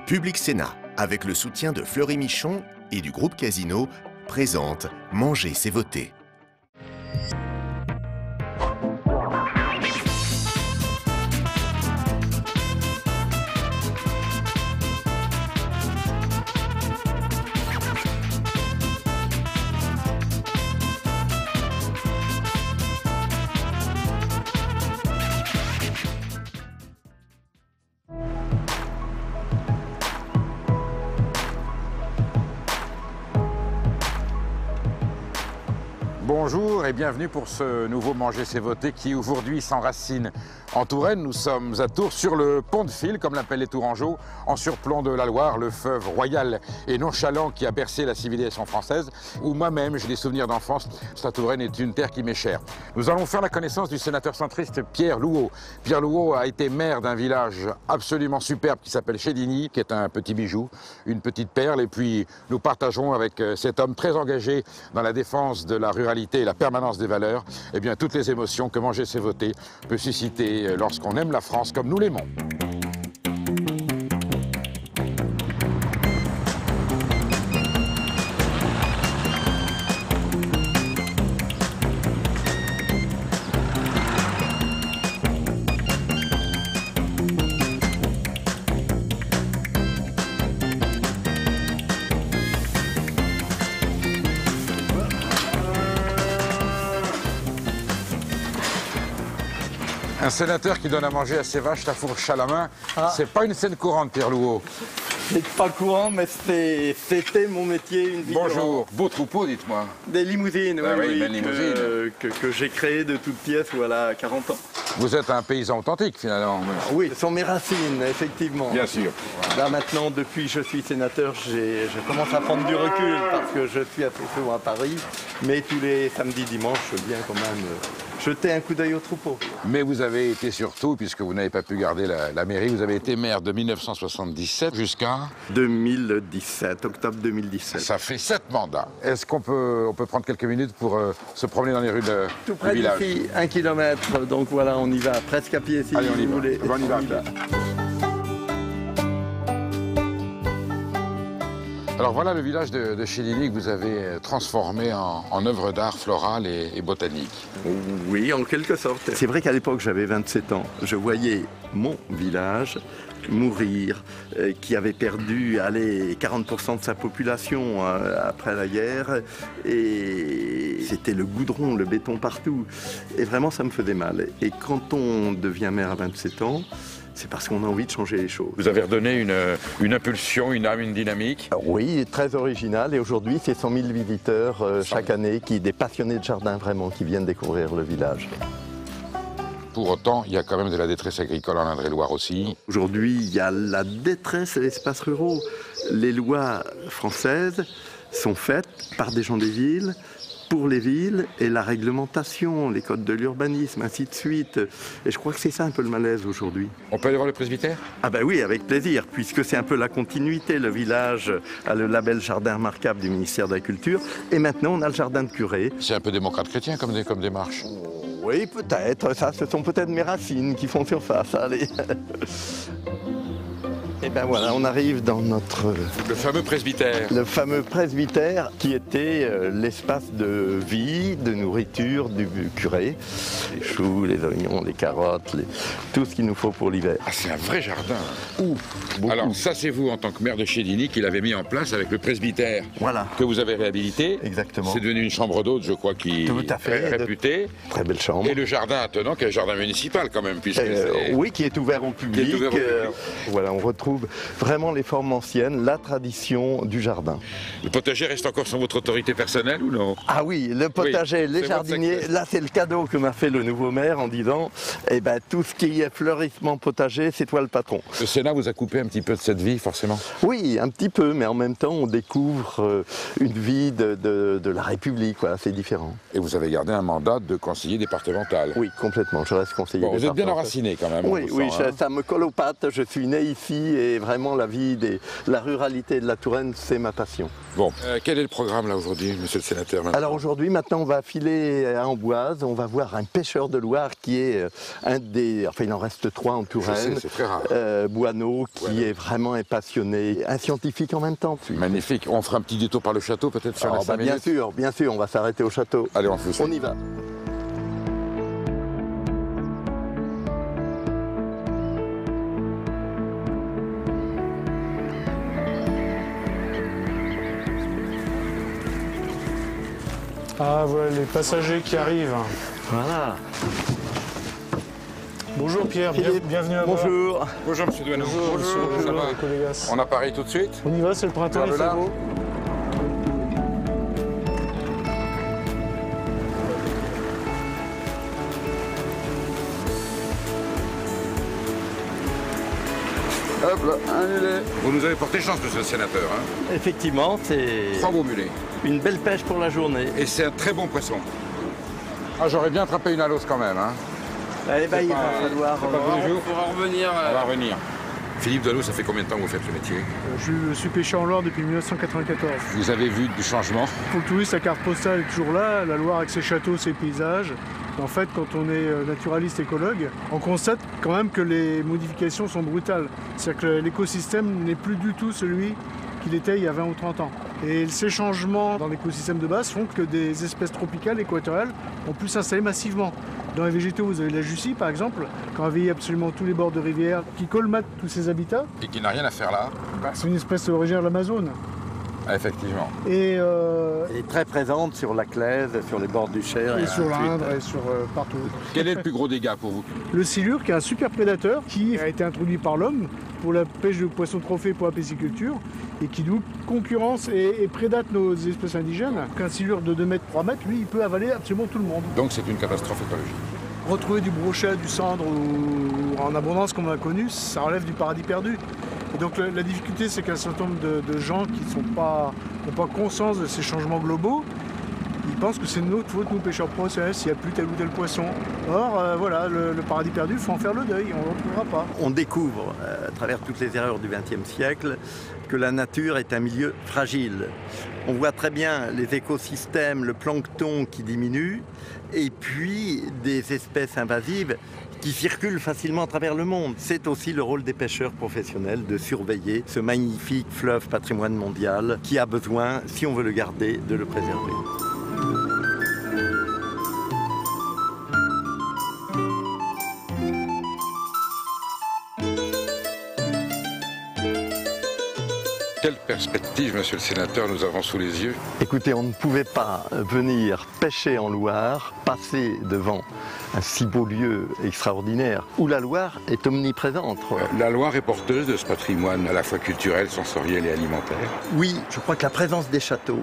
Public Sénat, avec le soutien de Fleury Michon et du groupe Casino, présente Manger, c'est voter. Bonjour et bienvenue pour ce nouveau Manger c'est voter qui aujourd'hui s'enracine en Touraine. Nous sommes à Tours sur le pont de Fil, comme l'appellent les Tourangeaux, en surplomb de la Loire, le fleuve royal et nonchalant qui a bercé la civilisation française, où moi-même j'ai des souvenirs d'enfance. La Touraine est une terre qui m'est chère. Nous allons faire la connaissance du sénateur centriste Pierre Louhaud. Pierre Louhaud a été maire d'un village absolument superbe qui s'appelle Chédigny, qui est un petit bijou, une petite perle, et puis nous partagerons avec cet homme très engagé dans la défense de la ruralité et la permanence des valeurs, eh bien toutes les émotions que Manger c'est voter peut susciter lorsqu'on aime la France comme nous l'aimons. Un sénateur qui donne à manger à ses vaches la fourche à la main, c'est pas une scène courante, Pierre Louhaud. C'est pas courant, mais c'était mon métier, une vie. Bonjour, beau troupeau, dites-moi. Des limousines, que j'ai créé de toutes pièces, voilà, 40 ans. Vous êtes un paysan authentique, finalement. Oui, ce sont mes racines, effectivement. Bien sûr. Là, maintenant, depuis que je suis sénateur, je commence à prendre du recul, parce que je suis assez souvent à Paris, mais tous les samedis, dimanches, je viens quand même jeter un coup d'œil au troupeau. Mais vous avez été surtout, puisque vous n'avez pas pu garder la mairie, vous avez été maire de 1977 jusqu'à 2017, octobre 2017. Ça fait 7 mandats. Est-ce qu'on peut prendre quelques minutes pour se promener dans les rues tout près du village? d'ici, 1 kilomètre, donc voilà, on y va, presque à pied si Allez, on y vous va. voulez. On y va. Alors voilà le village de Chédigny que vous avez transformé en œuvre d'art florale et botanique. Oui, en quelque sorte. C'est vrai qu'à l'époque, j'avais 27 ans. Je voyais mon village mourir, qui avait perdu 40% de sa population après la guerre. Et c'était le goudron, le béton partout. Et vraiment, ça me faisait mal. Et quand on devient maire à 27 ans, c'est parce qu'on a envie de changer les choses. Vous avez redonné une impulsion, une âme, une dynamique. Oui, très original. Et aujourd'hui, c'est 100 000 visiteurs chaque année, des passionnés de jardin vraiment, qui viennent découvrir le village. Pour autant, il y a quand même de la détresse agricole en Indre-et-Loire aussi. Aujourd'hui, il y a la détresse des espaces ruraux. Les lois françaises sont faites par des gens des villes, pour les villes, et la réglementation, les codes de l'urbanisme, ainsi de suite. Et je crois que c'est ça un peu le malaise aujourd'hui. On peut aller voir le presbytère? Ah ben oui, avec plaisir, puisque c'est un peu la continuité. Le village a le label jardin remarquable du ministère de la Culture, et maintenant on a le jardin de curé. C'est un peu démocrate chrétien comme démarche. Oui, peut-être. Ça, ce sont peut-être mes racines qui font surface. Allez. Et ben voilà, on arrive dans le fameux presbytère. Le fameux presbytère qui était l'espace de vie, de nourriture du curé. Les choux, les oignons, les carottes, tout ce qu'il nous faut pour l'hiver. Ah, c'est un vrai jardin. Beaucoup. Alors ça, c'est vous, en tant que maire de Chédigny, qui l'avez mis en place avec le presbytère. Voilà. Que vous avez réhabilité. Exactement. C'est devenu une chambre d'hôte, je crois, qui tout à fait, est réputée. Très belle chambre. Et le jardin attenant, qui est le jardin municipal quand même, puisque oui, qui est ouvert au public. Voilà, on retrouve vraiment les formes anciennes, la tradition du jardin. Le potager reste encore sur votre autorité personnelle ou non? Ah oui, le potager, les jardiniers, là c'est le cadeau que m'a fait le nouveau maire en disant eh ben, tout ce qui est fleurissement potager, c'est toi le patron. Le Sénat vous a coupé un petit peu de cette vie, forcément? Oui, un petit peu, mais en même temps on découvre une vie de la République, voilà, c'est différent. Et vous avez gardé un mandat de conseiller départemental? Oui, complètement, je reste conseiller départemental. Vous êtes bien enraciné quand même. Oui, oui, ça me colle aux pattes, je suis né ici c'est vraiment la vie, la ruralité de la Touraine, c'est ma passion. Bon, quel est le programme là aujourd'hui, monsieur le sénateur? Alors aujourd'hui, maintenant, on va filer à Amboise, on va voir un pêcheur de Loire qui est un des... Enfin, il en reste 3 en Touraine. C'est très rare. Boineau, qui est vraiment un passionné, un scientifique en même temps. Magnifique. On fera un petit détour par le château peut-être sur les 5 minutes. Bien sûr, on va s'arrêter au château. Allez, on fait ça. On y va. Ah voilà les passagers qui arrivent. Voilà. Bonjour Pierre, bienvenue à bord. Bonjour. Bonjour monsieur Douaneau. Bonjour, ça va? Colégas. On appareille tout de suite? On y va, c'est le printemps, il fait beau. Hop là, annulé. Vous nous avez porté chance, monsieur le sénateur. Hein. Effectivement, c'est 3 beaux mulets. une belle pêche pour la journée. Et c'est un très bon poisson. Ah, j'aurais bien attrapé une alose quand même. Hein. Eh ben, il va falloir... On pourra revenir. On va revenir. Philippe Delot, ça fait combien de temps que vous faites ce métier? Je suis pêcheur en Loire depuis 1994. Vous avez vu du changement? Pour le touriste, la carte postale est toujours là, la Loire avec ses châteaux, ses paysages. En fait, quand on est naturaliste écologue, on constate quand même que les modifications sont brutales. C'est-à-dire que l'écosystème n'est plus du tout celui qu'il était il y a 20 ou 30 ans. Et ces changements dans l'écosystème de base font que des espèces tropicales, équatoriales, ont pu s'installer massivement. Dans les végétaux, vous avez la Jussie, par exemple, qui a envahi absolument tous les bords de rivières, qui colmate tous ces habitats. Et qui n'a rien à faire là? C'est une espèce originaire de l'Amazone. Ah, effectivement. Et Elle est très présente sur la Claise, sur les bords du Cher. et sur l'Indre et sur partout. Quel est le plus gros dégât pour vous? Le silure, qui est un super prédateur, qui a été introduit par l'homme pour la pêche de poissons trophées pour la pisciculture, et qui nous concurrence et prédate nos espèces indigènes. Qu'un silure de 2 mètres, 3 mètres, lui, il peut avaler absolument tout le monde. Donc c'est une catastrophe écologique. Retrouver du brochet, du cendre ou en abondance comme on a connu, ça relève du paradis perdu. Et donc la difficulté, c'est qu'un certain nombre de gens qui n'ont pas conscience de ces changements globaux, ils pensent que c'est notre faute, nous pêcheurs professionnels, s'il n'y a plus tel ou tel poisson. Or, voilà, le paradis perdu, il faut en faire le deuil, on ne le retrouvera pas. On découvre, à travers toutes les erreurs du XXe siècle, que la nature est un milieu fragile. On voit très bien les écosystèmes, le plancton qui diminue, et puis des espèces invasives qui circulent facilement à travers le monde. C'est aussi le rôle des pêcheurs professionnels de surveiller ce magnifique fleuve patrimoine mondial qui a besoin, si on veut le garder, de le préserver. Quelle perspective, monsieur le sénateur, nous avons sous les yeux? Écoutez, on ne pouvait pas venir pêcher en Loire, passer devant un si beau lieu extraordinaire où la Loire est omniprésente. La Loire est porteuse de ce patrimoine à la fois culturel, sensoriel et alimentaire. Oui, je crois que la présence des châteaux,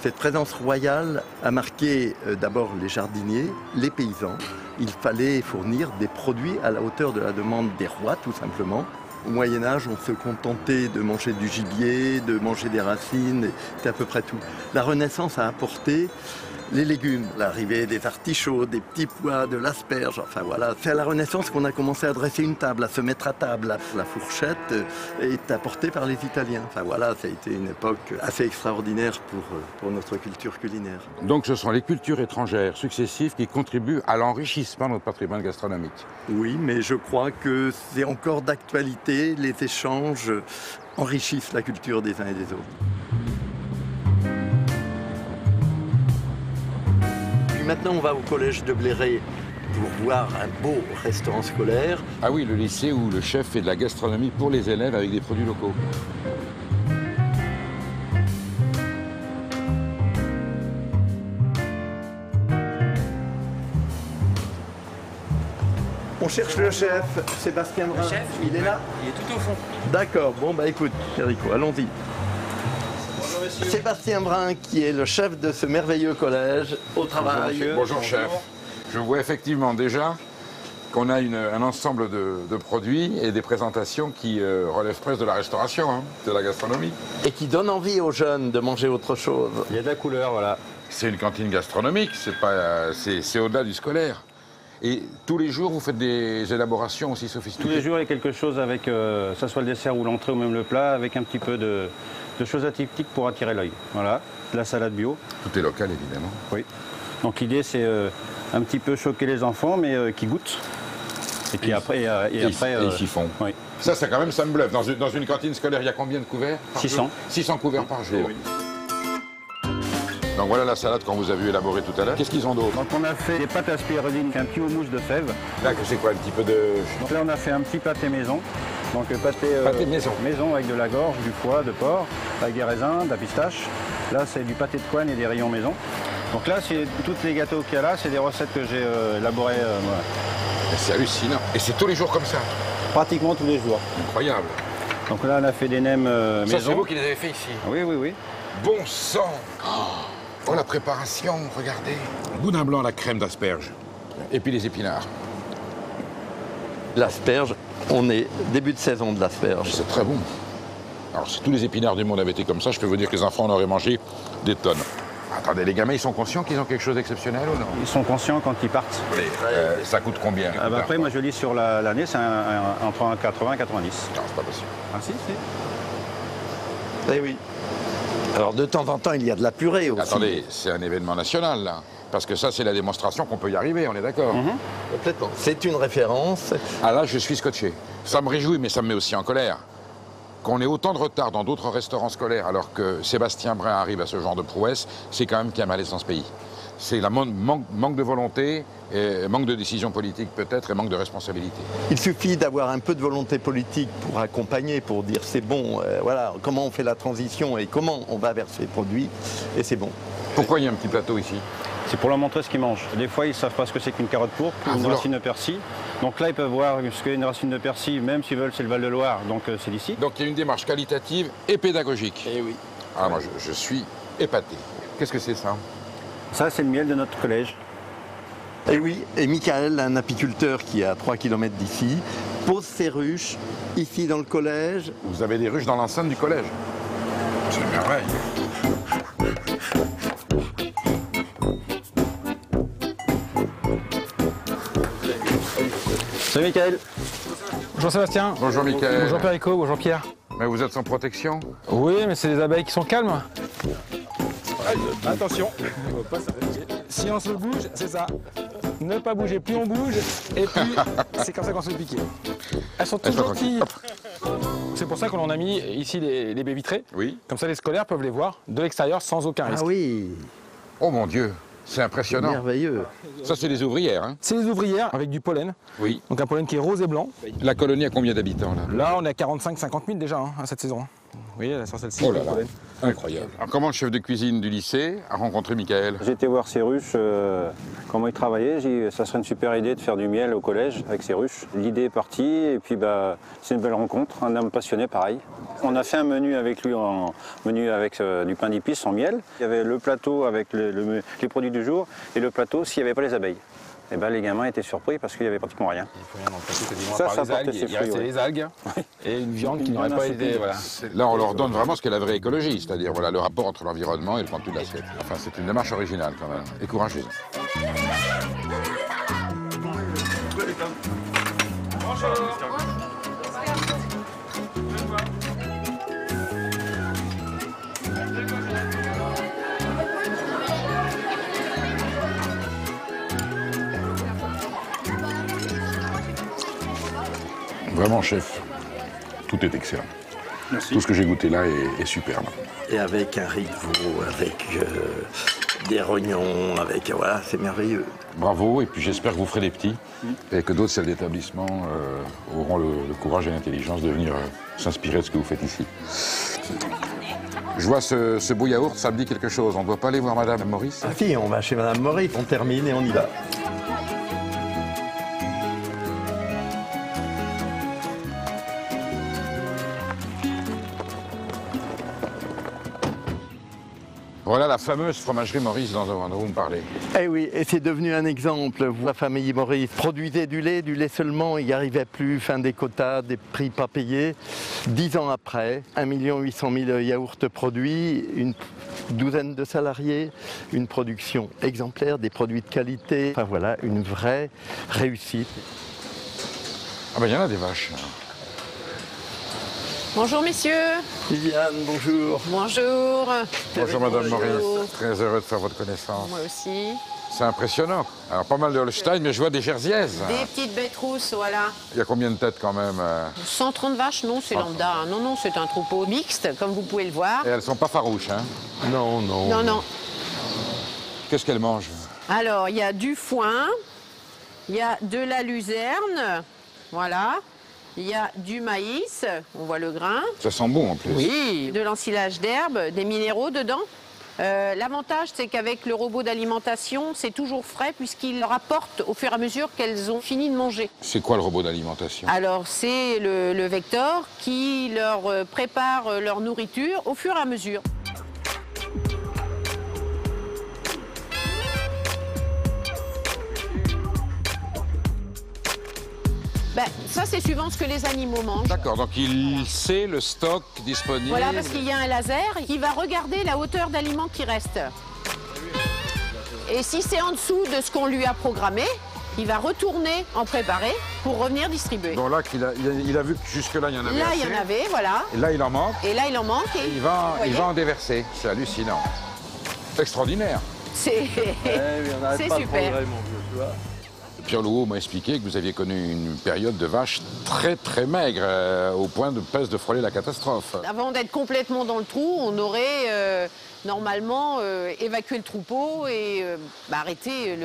cette présence royale a marqué d'abord les jardiniers, les paysans. Il fallait fournir des produits à la hauteur de la demande des rois, tout simplement. Au Moyen-Âge, on se contentait de manger du gibier, de manger des racines, c'était à peu près tout. La Renaissance a apporté les légumes, l'arrivée des artichauts, des petits pois, de l'asperge, enfin voilà. C'est à la Renaissance qu'on a commencé à dresser une table, à se mettre à table. La fourchette est apportée par les Italiens. Enfin voilà, ça a été une époque assez extraordinaire pour notre culture culinaire. Donc ce sont les cultures étrangères successives qui contribuent à l'enrichissement de notre patrimoine gastronomique. Oui, mais je crois que c'est encore d'actualité, les échanges enrichissent la culture des uns et des autres. Maintenant, on va au collège de Bléré pour voir un beau restaurant scolaire. Ah oui, le lycée où le chef fait de la gastronomie pour les élèves avec des produits locaux. On cherche le chef, Sébastien Brun. Le chef, il est là? Il est tout au fond. D'accord, bon bah écoute, Enrico, allons-y. Sébastien Brun, qui est le chef de ce merveilleux collège, au travail. Bonjour chef. Je vois effectivement déjà qu'on a un ensemble de produits et des présentations qui relèvent presque de la restauration, hein, de la gastronomie. Et qui donne envie aux jeunes de manger autre chose. Il y a de la couleur, voilà. C'est une cantine gastronomique, c'est au-delà du scolaire. Et tous les jours, vous faites des élaborations aussi sophistiquées? Tous les jours, il y a quelque chose avec, que ce soit le dessert ou l'entrée ou même le plat, avec un petit peu de choses atypiques pour attirer l'œil. Voilà, de la salade bio. Tout est local, évidemment. Oui. Donc l'idée, c'est un petit peu choquer les enfants, mais qui goûtent. Et puis après, ils s'y font. Oui. Ça quand même, ça me bluffe. Dans une cantine scolaire, il y a combien de couverts par 600. jour 600 couverts par jour. Oui. Donc voilà la salade qu'on vous a vu élaborer tout à l'heure. Qu'est-ce qu'ils ont d'autre? Donc on a fait des pâtes à spiruline, un petit houmous de fèves. Là, c'est quoi, un petit peu de... Donc là, on a fait un petit pâté maison. Donc pâté maison. Maison avec de la gorge, du foie, de porc, avec des raisins, de la pistache. Là, c'est du pâté de couenne et des rayons maison. Donc là, c'est tous les gâteaux qu'il y a là, c'est des recettes que j'ai élaborées. Voilà. C'est hallucinant. Et c'est tous les jours comme ça? Pratiquement tous les jours. Incroyable. Donc là, on a fait des nems maison. Ça, c'est vous qui les avez fait ici? Oui, oui, oui. Bon sang! Oh, la préparation, regardez. Boudin blanc à la crème d'asperges. Et puis les épinards. L'asperge, on est début de saison de l'asperge. C'est très bon. Alors, si tous les épinards du monde avaient été comme ça, je peux vous dire que les enfants en auraient mangé des tonnes. Attendez, les gamins, ils sont conscients qu'ils ont quelque chose d'exceptionnel ou non? Ils sont conscients quand ils partent. Ça coûte combien? Après, moi, je lis sur l'année, c'est entre 80 et 90. Non, c'est pas possible. Ah si, si. Eh oui. Alors de temps en temps, il y a de la purée aussi. Attendez, c'est un événement national, là. Parce que ça, c'est la démonstration qu'on peut y arriver, on est d'accord? Complètement. C'est une référence. Ah là, je suis scotché. Ça me réjouit, mais ça me met aussi en colère. Qu'on ait autant de retard dans d'autres restaurants scolaires alors que Sébastien Brun arrive à ce genre de prouesse, c'est quand même qu'il y a malaise dans ce pays. C'est la manque de volonté, et manque de décision politique peut-être et manque de responsabilité. Il suffit d'avoir un peu de volonté politique pour accompagner, pour dire c'est bon, voilà, comment on fait la transition et comment on va vers ces produits, et c'est bon. Pourquoi il y a un petit plateau ici? C'est pour leur montrer ce qu'ils mangent. Des fois, ils ne savent pas ce que c'est qu'une carotte pourpre ou une racine de persil. Donc là, ils peuvent voir ce qu'est une racine de persil, même s'ils veulent, c'est le Val-de-Loire, donc c'est d'ici. Donc il y a une démarche qualitative et pédagogique. Eh oui. Ah, moi, je suis épaté. Qu'est-ce que c'est ça? Ça, c'est le miel de notre collège. Et oui, et Michael, un apiculteur qui est à 3 km d'ici, pose ses ruches ici dans le collège. Vous avez des ruches dans l'enceinte du collège? C'est une merveille. Salut Michael. Bonjour Sébastien. Bonjour Michael. Bonjour Perico, bonjour Pierre. Mais vous êtes sans protection? Oui, mais c'est les abeilles qui sont calmes. Attention, si on se bouge, c'est ça. Ne pas bouger, plus on bouge, et puis c'est comme ça qu'on se fait piquer. Elles sont toutes gentilles. C'est pour ça qu'on en a mis ici les baies vitrées. Oui. Comme ça les scolaires peuvent les voir de l'extérieur sans aucun risque. Ah oui, Oh mon Dieu, c'est impressionnant. merveilleux. Ça, c'est les ouvrières, hein? C'est les ouvrières avec du pollen. Oui. Donc un pollen qui est rose et blanc. La colonie a combien d'habitants, là? Là, on est à 45-50 000 déjà à cette saison. Oui, sur celle-ci. Oh là là, incroyable. Alors, comment le chef de cuisine du lycée a rencontré Michael? J'ai été voir ces ruches, comment ils travaillaient. J'ai dit ça serait une super idée de faire du miel au collège avec ces ruches. L'idée est partie et puis c'est une belle rencontre, un homme passionné pareil. On a fait un menu avec lui, menu avec du pain d'épices en miel. Il y avait le plateau avec les produits du jour et le plateau s'il n'y avait pas les abeilles. Et les gamins étaient surpris parce qu'il n'y avait pratiquement rien. Il faut rien dans le plateau, quasiment Ça, à part ça les algues. portait ses Il restait fruits, les algues et une viande qui Une n'aurait viande pas insipide. été... Voilà. Là, on leur donne vraiment ce qu'est la vraie écologie, c'est-à-dire voilà, le rapport entre l'environnement et le contenu de l'assiette. Enfin, c'est une démarche originale quand même, et courageuse. Vraiment, chef, tout est excellent. Merci. Tout ce que j'ai goûté là est superbe. Et avec un riz de veau, avec des rognons, avec voilà, c'est merveilleux. Bravo, et puis j'espère que vous ferez des petits et que d'autres chefs d'établissement auront le courage et l'intelligence de venir s'inspirer de ce que vous faites ici. Je vois ce beau yaourt, ça me dit quelque chose. On ne doit pas aller voir Madame Maurice? Ah si, on va chez Madame Maurice, on termine et on y va. Voilà la fameuse fromagerie Maurice dont vous me parlez. Eh oui, et c'est devenu un exemple. La famille Maurice produisait du lait seulement, il n'y arrivait plus, fin des quotas, des prix pas payés. 10 ans après, 1 800 000 yaourts produits, une douzaine de salariés, une production exemplaire, des produits de qualité. Enfin voilà, une vraie réussite. Ah ben il y en a des vaches. Bonjour messieurs. Viviane, bonjour. Bonjour. Bonjour Madame Maurice, très heureux de faire votre connaissance. Moi aussi. C'est impressionnant. Alors pas mal de Holstein, mais je vois des Jerseyaises. Des petites bêtes rousses, voilà. Il y a combien de têtes quand même 130 vaches, non, c'est lambda. Non, non, c'est un troupeau mixte, comme vous pouvez le voir. Et elles sont pas farouches, hein? Non, non. Non, non. Qu'est-ce qu'elles mangent? Alors, il y a du foin, il y a de la luzerne, voilà. Il y a du maïs, on voit le grain. Ça sent bon en plus. Oui. De l'ensilage d'herbe, des minéraux dedans. L'avantage, c'est qu'avec le robot d'alimentation, c'est toujours frais puisqu'il leur apporte au fur et à mesure qu'elles ont fini de manger. C'est quoi le robot d'alimentation? Alors, c'est le Vector qui leur prépare leur nourriture au fur et à mesure. Ben, ça, c'est suivant ce que les animaux mangent. D'accord, donc il sait le stock disponible. Voilà, parce qu'il y a un laser qui va regarder la hauteur d'aliments qui reste. Et si c'est en dessous de ce qu'on lui a programmé, il va retourner en préparer pour revenir distribuer. Donc là, il a vu que jusque-là, il y en avait Là, assez. il y en avait, voilà. Et là, il en manque. Et là, il en manque. Et Il va en déverser. C'est hallucinant. Extraordinaire. C'est super. Pierre Louhaud m'a expliqué que vous aviez connu une période de vaches très très maigre, au point de presque de frôler la catastrophe. Avant d'être complètement dans le trou, on aurait normalement évacué le troupeau et arrêté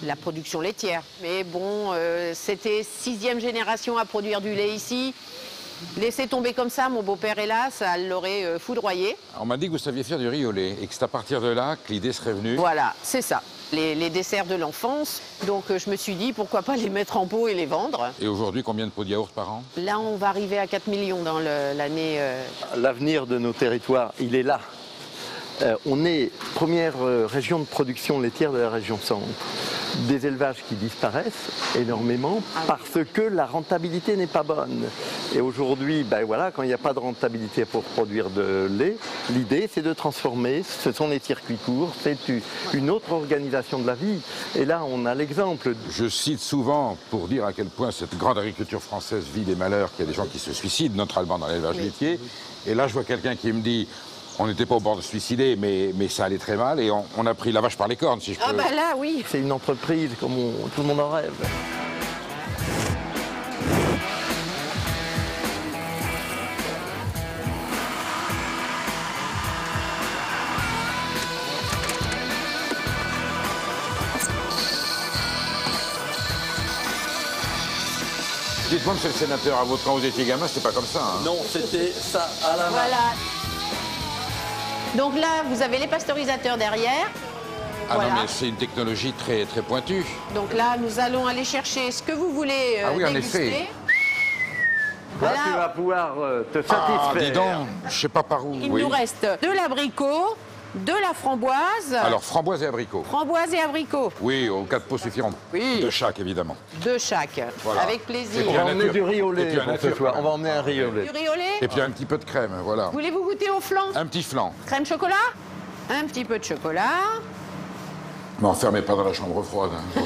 la production laitière. Mais bon, c'était 6e génération à produire du lait ici. Laisser tomber comme ça, mon beau-père est là, ça l'aurait foudroyé. On m'a dit que vous saviez faire du riz au lait et que c'est à partir de là que l'idée serait venue. Voilà, c'est ça. Les desserts de l'enfance. Donc je me suis dit, pourquoi pas les mettre en pot et les vendre. Et aujourd'hui, combien de pots de yaourt par an? Là, on va arriver à 4 millions dans l'année. L'avenir de nos territoires, il est là. On est première région de production laitière de la région centre. Des élevages qui disparaissent énormément parce que la rentabilité n'est pas bonne. Et aujourd'hui, ben voilà, quand il n'y a pas de rentabilité pour produire de lait, l'idée c'est de transformer, ce sont les circuits courts, c'est une autre organisation de la vie. Et là, on a l'exemple. Je cite souvent pour dire à quel point cette grande agriculture française vit des malheurs, qu'il y a des gens qui se suicident, notamment dans l'élevage laitier. Et là, je vois quelqu'un qui me dit... On n'était pas au bord de se suicider, mais ça allait très mal et on a pris la vache par les cornes, si je peux. Ah bah là, oui. C'est une entreprise comme tout le monde en rêve. Dites-moi, monsieur le sénateur, à votre quand vous étiez gamin, c'était pas comme ça. Hein. Non, c'était ça à la main. Voilà. Donc là, vous avez les pasteurisateurs derrière. Ah voilà. non, mais c'est une technologie très, très pointue. Donc là, nous allons aller chercher ce que vous voulez Ah oui, en déguster. effet. Là, tu vas pouvoir te satisfaire. Ah, dis donc, je sais pas par où. Il oui. nous reste de l'abricot, de la framboise. Alors, framboise et abricot. Framboise et abricot. Oui, aux 4 pots suffiront. Oui. De chaque, évidemment. De chaque. Voilà. Avec plaisir. Et On puis va la emmener nature. du riz au Et puis lait la pour nature, ce soir. quand On va emmener un riz au lait. Du riz au lait. Et puis un petit peu de crème, voilà. Voulez-vous goûter au flan? Un petit flan. Crème chocolat? Un petit peu de chocolat. Mais enfermez pas dans la chambre froide. Hein.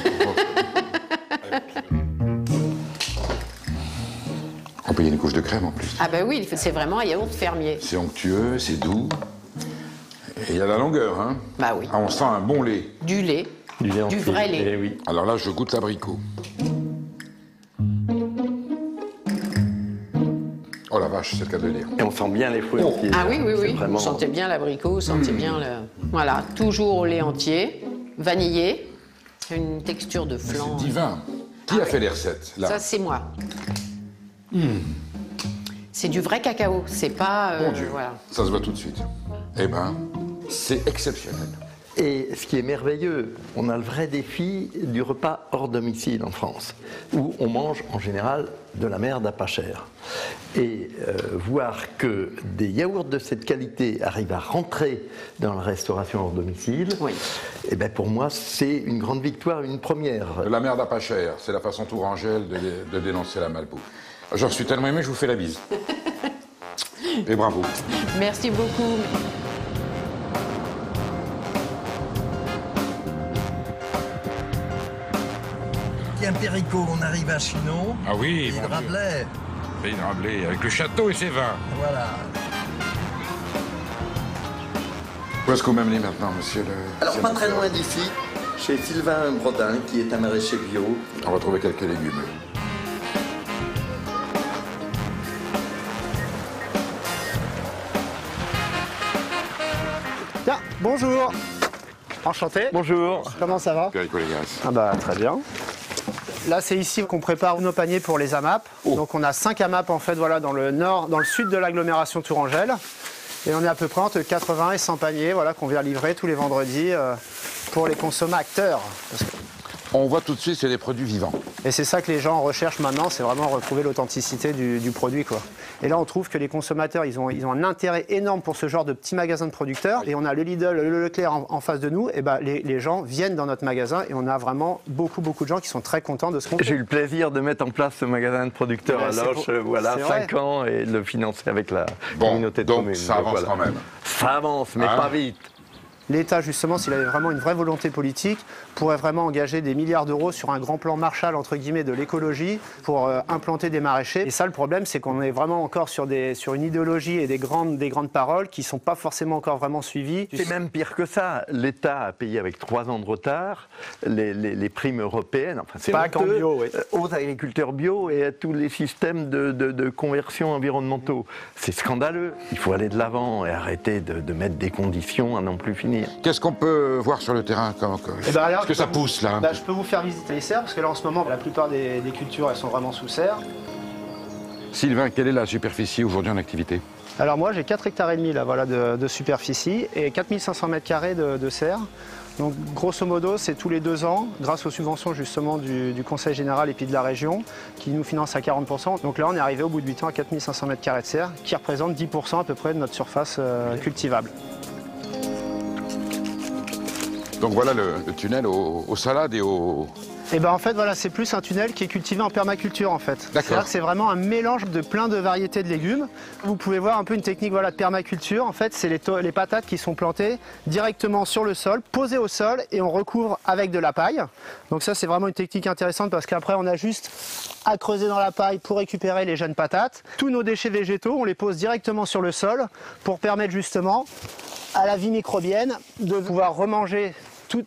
On peut y une couche de crème en plus. Ah ben oui, c'est vraiment un yaourt fermier. C'est onctueux, c'est doux. Et il y a la longueur, hein. Bah oui. Ah, on sent un bon lait. Du lait. lait Du vrai lait. Eh oui. Alors là, je goûte l'abricot. Oh la vache, c'est le cas de le dire. Et on sent bien les fruits entiers. Ah oui, oui, C'est oui. vraiment- Vous sentez bien l'abricot, vous sentez bien le... Voilà, toujours au lait entier, vanillé, une texture de flan. C'est divin. Qui a fait les recettes, là? Ça, c'est moi. C'est du vrai cacao, c'est pas... Mon Dieu, voilà. ça se voit tout de suite. Eh ben, c'est exceptionnel. Et ce qui est merveilleux, on a le vrai défi du repas hors domicile en France, où on mange en général de la merde à pas cher. Et voir que des yaourts de cette qualité arrivent à rentrer dans la restauration hors domicile, Oui. et ben pour moi c'est une grande victoire, une première. De la merde à pas cher, c'est la façon tourangelle de dénoncer la malbouffe. J'en suis tellement aimé, je vous fais la bise. Et bravo. Merci beaucoup. Tiens Péricot, on arrive à Chinon. Ah oui, Et mon Dieu. Rabelais. Pays de Rabelais, avec le château et ses vins. Voilà. Où est-ce qu'on m'amener maintenant, monsieur le... Alors pas très sénateur loin d'ici, chez Sylvain Brodin, qui est un maraîcher bio. On va trouver quelques légumes. Tiens, bonjour. Enchanté. Bonjour. Comment ça va? Péricot les Graisses. Ah bah très bien. Là c'est ici qu'on prépare nos paniers pour les AMAP. Donc on a 5 AMAP en fait voilà, dans le nord, dans le sud de l'agglomération tourangelle. Et on est à peu près entre 80 et 100 paniers voilà, qu'on vient livrer tous les vendredis pour les consommateurs. On voit tout de suite, c'est des produits vivants. Et c'est ça que les gens recherchent maintenant, c'est vraiment retrouver l'authenticité du produit, quoi. Et là, on trouve que les consommateurs, ils ont un intérêt énorme pour ce genre de petits magasins de producteurs. Et on a le Lidl, le Leclerc en face de nous. Et ben, les gens viennent dans notre magasin et on a vraiment beaucoup de gens qui sont très contents de ce qu'on fait. J'ai eu le plaisir de mettre en place ce magasin de producteurs Ouais, à Loches, voilà, 5 ans, et de le financer avec la communauté de donc communes. ça avance quand même. Ça avance, mais Hein? pas vite. L'État, justement, s'il avait vraiment une vraie volonté politique, pourrait vraiment engager des milliards d'euros sur un grand plan Marshall, entre guillemets, de l'écologie pour implanter des maraîchers. Et ça, le problème, c'est qu'on est vraiment encore sur une idéologie et des grandes paroles qui ne sont pas forcément encore vraiment suivies. C'est même pire que ça. L'État a payé avec 3 ans de retard les primes européennes, enfin, c'est Pas qu'en honteux, bio, oui. aux agriculteurs bio et à tous les systèmes de conversion environnementaux. C'est scandaleux. Il faut aller de l'avant et arrêter de mettre des conditions à n'en plus finir. Qu'est-ce qu'on peut voir sur le terrain Eh ben, Est-ce que ça pousse là Je peux vous faire visiter les serres, parce que là, en ce moment, la plupart des cultures, elles sont vraiment sous serre. Sylvain, quelle est la superficie aujourd'hui en activité? Alors moi, j'ai 4,5 hectares là, voilà, de superficie et 4500 mètres carrés de serre. Donc grosso modo, c'est tous les 2 ans, grâce aux subventions justement du Conseil général et puis de la région, qui nous finance à 40%. Donc là, on est arrivé au bout de 8 ans à 4500 mètres carrés de serre, qui représente 10% à peu près de notre surface cultivable. Donc voilà le tunnel aux salades et aux... Et ben en fait voilà, c'est plus un tunnel qui est cultivé en permaculture en fait. C'est-à-dire que c'est vraiment un mélange de plein de variétés de légumes. Vous pouvez voir un peu une technique voilà, de permaculture. En fait, c'est les patates qui sont plantées directement sur le sol, posées au sol et on recouvre avec de la paille. Donc ça c'est vraiment une technique intéressante parce qu'après on a juste à creuser dans la paille pour récupérer les jeunes patates. Tous nos déchets végétaux, on les pose directement sur le sol pour permettre justement à la vie microbienne de pouvoir remanger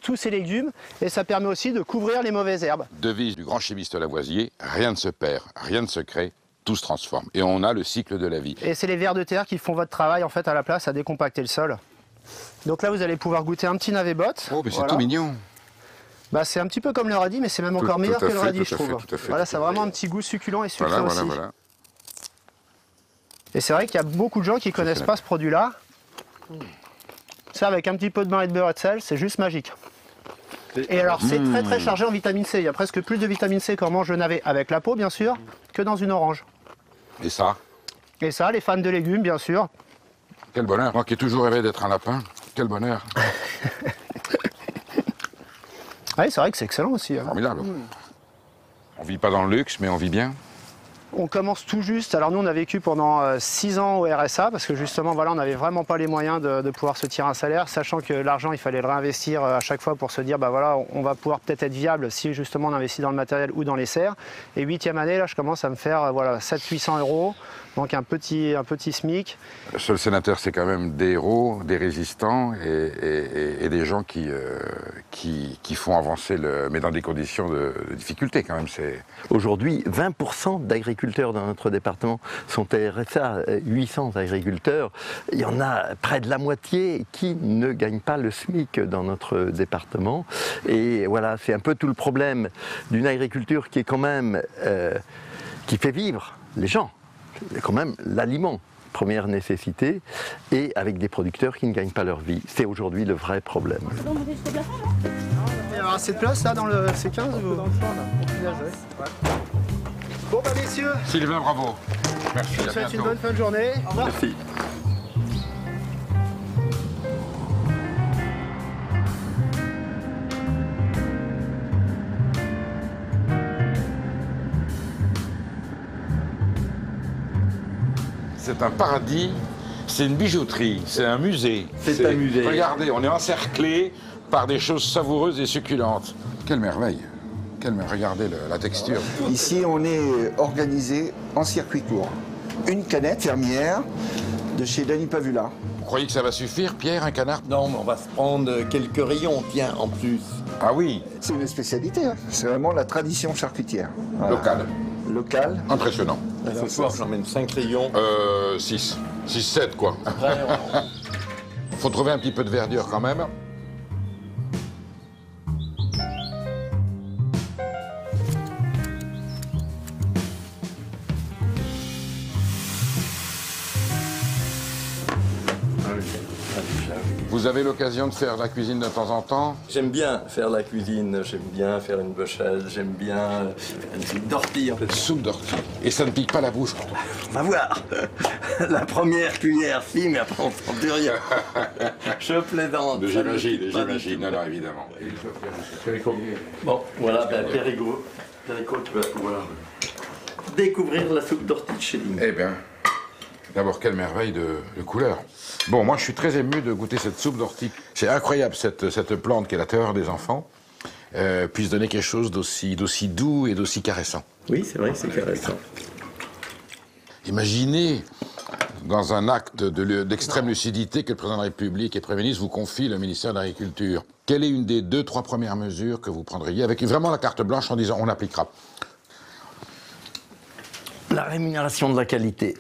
tous ces légumes et ça permet aussi de couvrir les mauvaises herbes. Devise du grand chimiste Lavoisier, rien ne se perd, rien ne se crée, tout se transforme. Et on a le cycle de la vie. Et c'est les vers de terre qui font votre travail en fait à la place à décompacter le sol. Donc là vous allez pouvoir goûter un petit navet botte. Oh mais c'est tout mignon. Bah, c'est un petit peu comme le radis mais c'est même encore meilleur que le radis je trouve. Voilà, ça a vraiment un petit goût succulent et sucré aussi. Voilà. Et c'est vrai qu'il y a beaucoup de gens qui ne connaissent pas ce produit-là. Ça, avec un petit peu de bain et de beurre et de sel, c'est juste magique. Et alors, c'est très chargé en vitamine C. Il y a presque plus de vitamine C quand on mange le navet, avec la peau, bien sûr, que dans une orange. Et ça? Et ça, les fans de légumes, bien sûr. Quel bonheur. Moi qui ai toujours rêvé d'être un lapin, quel bonheur. Oui, c'est vrai que c'est excellent aussi. Hein. Formidable. On vit pas dans le luxe, mais on vit bien. On commence tout juste. Alors nous, on a vécu pendant 6 ans au RSA parce que justement, voilà, on n'avait vraiment pas les moyens de pouvoir se tirer un salaire, sachant que l'argent, il fallait le réinvestir à chaque fois pour se dire, bah voilà, on va pouvoir peut-être être viable si justement on investit dans le matériel ou dans les serres. Et 8e année, là, je commence à me faire voilà, 700-800 €, donc un petit SMIC. Seul sénateur, c'est quand même des héros, des résistants et des gens qui font avancer, mais dans des conditions de difficulté quand même. Aujourd'hui, 20% d'agriculteurs dans notre département sont RSA, 800 agriculteurs. Il y en a près de la moitié qui ne gagnent pas le SMIC dans notre département. Et voilà, c'est un peu tout le problème d'une agriculture qui est quand même, qui fait vivre les gens. C'est quand même l'aliment, première nécessité, et avec des producteurs qui ne gagnent pas leur vie. C'est aujourd'hui le vrai problème. Il y a assez de place là dans le C15 ou... Dans le fond là. Bon bah messieurs. Sylvain, bravo. Merci, Je vous souhaite une bonne fin de journée. Au revoir. Merci. C'est un paradis, c'est une bijouterie, c'est un musée. C'est un musée. Regardez, on est encerclé par des choses savoureuses et succulentes. Quelle merveille. Regardez la texture. Ici, on est organisé en circuit court. Une canette fermière de chez Dany Pavula. Vous croyez que ça va suffire, Pierre, un canard? Non, mais on va se prendre quelques rayons, tiens, en plus. Ah oui. C'est une spécialité, hein. C'est vraiment la tradition charcutière. Voilà. Local. Impressionnant. Ce soir, j'emmène 5 rayons. 6. 6, 7, quoi. Faut trouver un petit peu de verdure quand même. Vous avez l'occasion de faire de la cuisine de temps en temps? J'aime bien faire la cuisine, j'aime bien faire une bûchette, j'aime bien une soupe d'ortie. En fait. Soupe d'ortie. Et ça ne pique pas la bouche? On va voir. La première cuillère, si, mais après on sent plus rien. Je plaisante. J'imagine. Non, évidemment. Bon, voilà, Péricot, tu vas pouvoir découvrir la soupe d'ortie de chez Dany. Eh bien, d'abord, quelle merveille de couleur. Bon, moi, je suis très ému de goûter cette soupe d'ortie. C'est incroyable, cette plante qui est la terreur des enfants, puisse donner quelque chose d'aussi doux et d'aussi caressant. Oui, c'est vrai, c'est caressant. Imaginez, dans un acte d'extrême lucidité, que le président de la République et le Premier ministre vous confie le ministère de l'Agriculture. Quelle est une des 2-3 premières mesures que vous prendriez, avec vraiment la carte blanche en disant on appliquera? La rémunération de la qualité.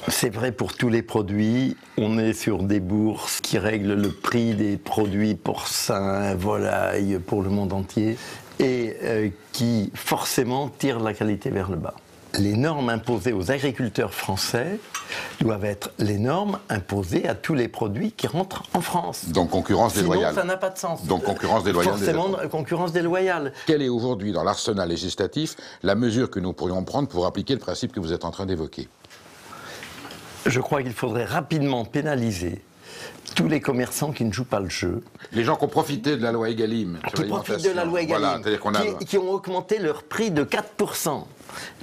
C'est vrai pour tous les produits. On est sur des bourses qui règlent le prix des produits porcins, volailles, pour le monde entier, et qui forcément tirent la qualité vers le bas. Les normes imposées aux agriculteurs français doivent être les normes imposées à tous les produits qui rentrent en France. Donc concurrence déloyale. Sinon, ça n'a pas de sens. Donc concurrence déloyale. Forcément, concurrence déloyale. Quelle est aujourd'hui, dans l'arsenal législatif, la mesure que nous pourrions prendre pour appliquer le principe que vous êtes en train d'évoquer? Je crois qu'il faudrait rapidement pénaliser tous les commerçants qui ne jouent pas le jeu. Les gens qui ont profité de la loi Egalim. Qui profitent de la loi Egalim, voilà, qui ont augmenté leur prix de 4%.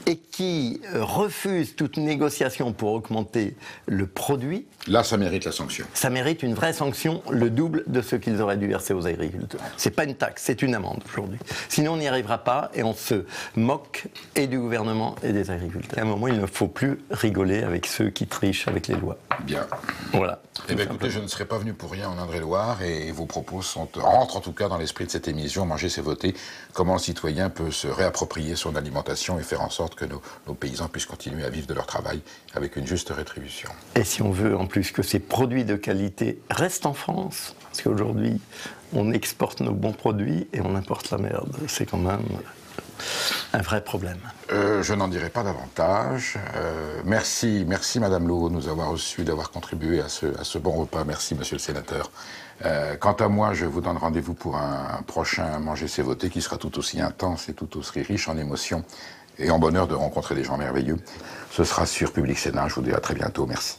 Et qui refusent toute négociation pour augmenter le produit. Là, ça mérite la sanction. Ça mérite une vraie sanction, le double de ce qu'ils auraient dû verser aux agriculteurs. C'est pas une taxe, c'est une amende aujourd'hui. Sinon, on n'y arrivera pas et on se moque et du gouvernement et des agriculteurs. À un moment, il ne faut plus rigoler avec ceux qui trichent avec les lois. Bien. Voilà. Eh bien, écoutez, je ne serai pas venu pour rien en Indre-et-Loire et vos propos rentrent en tout cas dans l'esprit de cette émission, Manger c'est voter, comment le citoyen peut se réapproprier son alimentation et faire en sorte que nos paysans puissent continuer à vivre de leur travail avec une juste rétribution. Et si on veut en plus que ces produits de qualité restent en France, parce qu'aujourd'hui on exporte nos bons produits et on importe la merde, c'est quand même un vrai problème. Je n'en dirai pas davantage. Merci Madame Lowe de nous avoir reçus, d'avoir contribué à ce bon repas. Merci Monsieur le Sénateur. Quant à moi, je vous donne rendez-vous pour un prochain Manger c'est voter qui sera tout aussi intense et tout aussi riche en émotions et en bonheur de rencontrer des gens merveilleux. Ce sera sur Public Sénat. Je vous dis à très bientôt. Merci.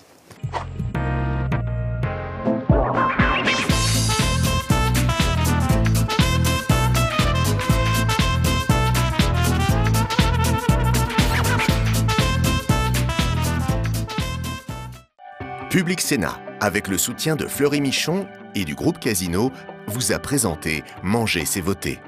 Public Sénat, avec le soutien de Fleury Michon et du groupe Casino, vous a présenté Manger c'est voter.